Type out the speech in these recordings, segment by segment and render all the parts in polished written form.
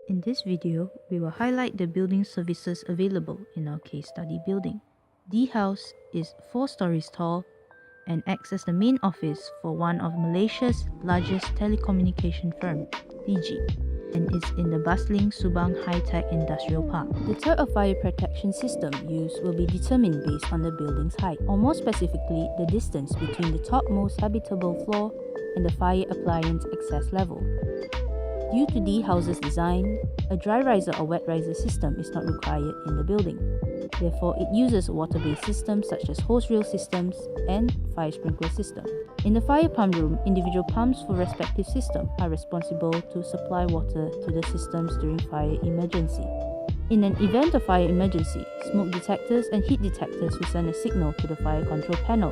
In this video, we will highlight the building services available in our case study building. The house is 4 stories tall and acts as the main office for one of Malaysia's largest telecommunication firm, Digi, and is in the bustling Subang High-Tech Industrial Park. The type of fire protection system used will be determined based on the building's height, or more specifically, the distance between the topmost habitable floor and the fire appliance access level. Due to the house's design, a dry riser or wet riser system is not required in the building. Therefore, it uses water-based systems such as hose reel systems and fire sprinkler system. In the fire pump room, individual pumps for respective system are responsible to supply water to the systems during fire emergency. In an event of fire emergency, smoke detectors and heat detectors will send a signal to the fire control panel,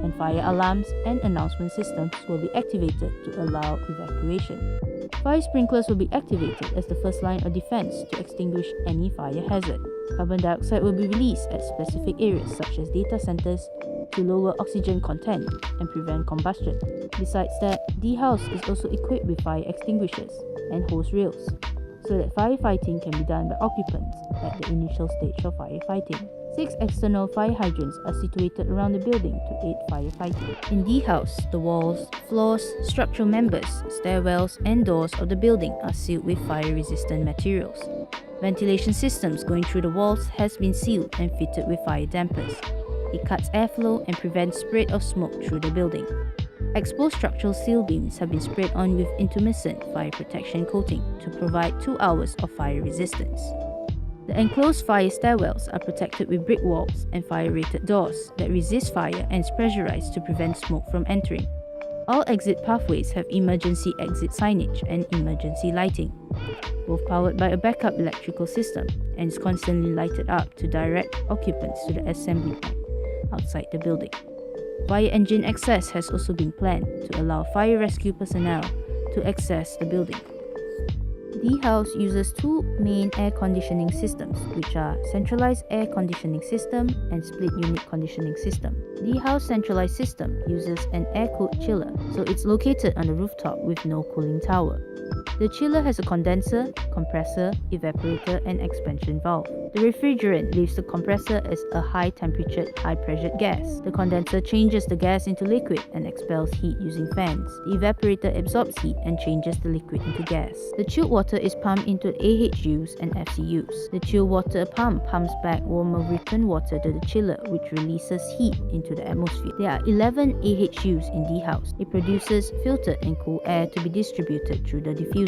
and fire alarms and announcement systems will be activated to allow evacuation. Fire sprinklers will be activated as the first line of defense to extinguish any fire hazard. Carbon dioxide will be released at specific areas such as data centers to lower oxygen content and prevent combustion. Besides that, the house is also equipped with fire extinguishers and hose reels, so that firefighting can be done by occupants at the initial stage of firefighting. 6 external fire hydrants are situated around the building to aid firefighting. In the house, the walls, floors, structural members, stairwells, and doors of the building are sealed with fire-resistant materials. Ventilation systems going through the walls has been sealed and fitted with fire dampers. It cuts airflow and prevents spread of smoke through the building. Exposed structural seal beams have been sprayed on with intermittent fire protection coating to provide 2 hours of fire resistance. The enclosed fire stairwells are protected with brick walls and fire-rated doors that resist fire and is pressurized to prevent smoke from entering. All exit pathways have emergency exit signage and emergency lighting, both powered by a backup electrical system, and is constantly lighted up to direct occupants to the assembly point outside the building. Fire engine access has also been planned to allow fire rescue personnel to access the building. The house uses 2 main air conditioning systems, which are centralized air conditioning system and split unit conditioning system. The house centralized system uses an air-cooled chiller, so it's located on the rooftop with no cooling tower. The chiller has a condenser, compressor, evaporator, and expansion valve. The refrigerant leaves the compressor as a high-temperature, high-pressured gas. The condenser changes the gas into liquid and expels heat using fans. The evaporator absorbs heat and changes the liquid into gas. The chilled water is pumped into AHUs and FCUs. The chilled water pump pumps back warmer return water to the chiller, which releases heat into the atmosphere. There are 11 AHUs in the house. It produces filtered and cool air to be distributed through the diffusers.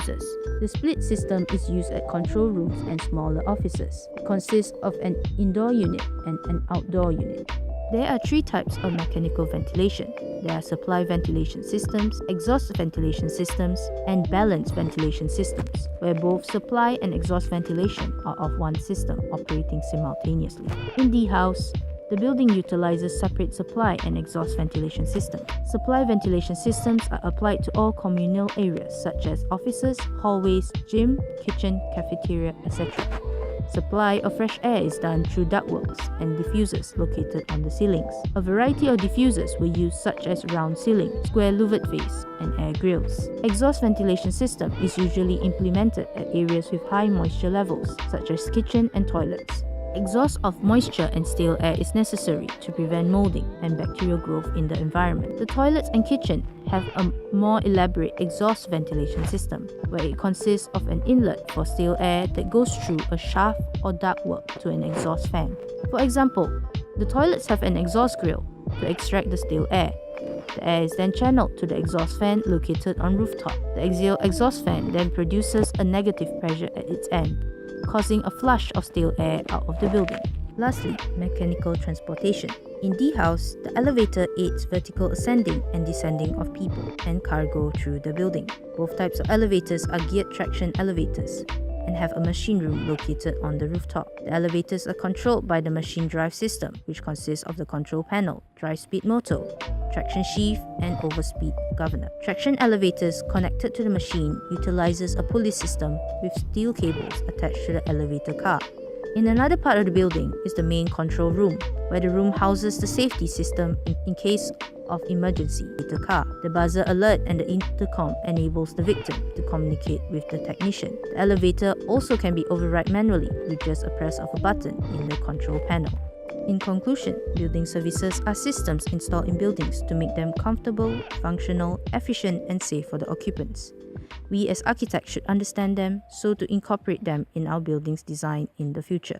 The split system is used at control rooms and smaller offices. It consists of an indoor unit and an outdoor unit. There are 3 types of mechanical ventilation. There are supply ventilation systems, exhaust ventilation systems, and balanced ventilation systems, where both supply and exhaust ventilation are of one system operating simultaneously. In the house, the building utilizes separate supply and exhaust ventilation systems. Supply ventilation systems are applied to all communal areas such as offices, hallways, gym, kitchen, cafeteria, etc. Supply of fresh air is done through ductworks and diffusers located on the ceilings. A variety of diffusers were used such as round ceiling, square louvered face, and air grills. Exhaust ventilation system is usually implemented at areas with high moisture levels such as kitchen and toilets. Exhaust of moisture and stale air is necessary to prevent molding and bacterial growth in the environment. The toilets and kitchen have a more elaborate exhaust ventilation system, where it consists of an inlet for stale air that goes through a shaft or ductwork to an exhaust fan. For example, the toilets have an exhaust grill to extract the stale air. The air is then channeled to the exhaust fan located on rooftop. The axial exhaust fan then produces a negative pressure at its end, causing a flush of stale air out of the building. Lastly, mechanical transportation. In the house, the elevator aids vertical ascending and descending of people and cargo through the building. Both types of elevators are geared traction elevators and have a machine room located on the rooftop. The elevators are controlled by the machine drive system, which consists of the control panel, drive speed motor, traction sheath, and overspeed governor. Traction elevators connected to the machine utilizes a pulley system with steel cables attached to the elevator car. In another part of the building is the main control room, where the room houses the safety system in case of emergency with the car. The buzzer alert and the intercom enables the victim to communicate with the technician. The elevator also can be override manually with just a press of a button in the control panel. In conclusion, building services are systems installed in buildings to make them comfortable, functional, efficient, and safe for the occupants. We as architects should understand them so to incorporate them in our buildings design in the future.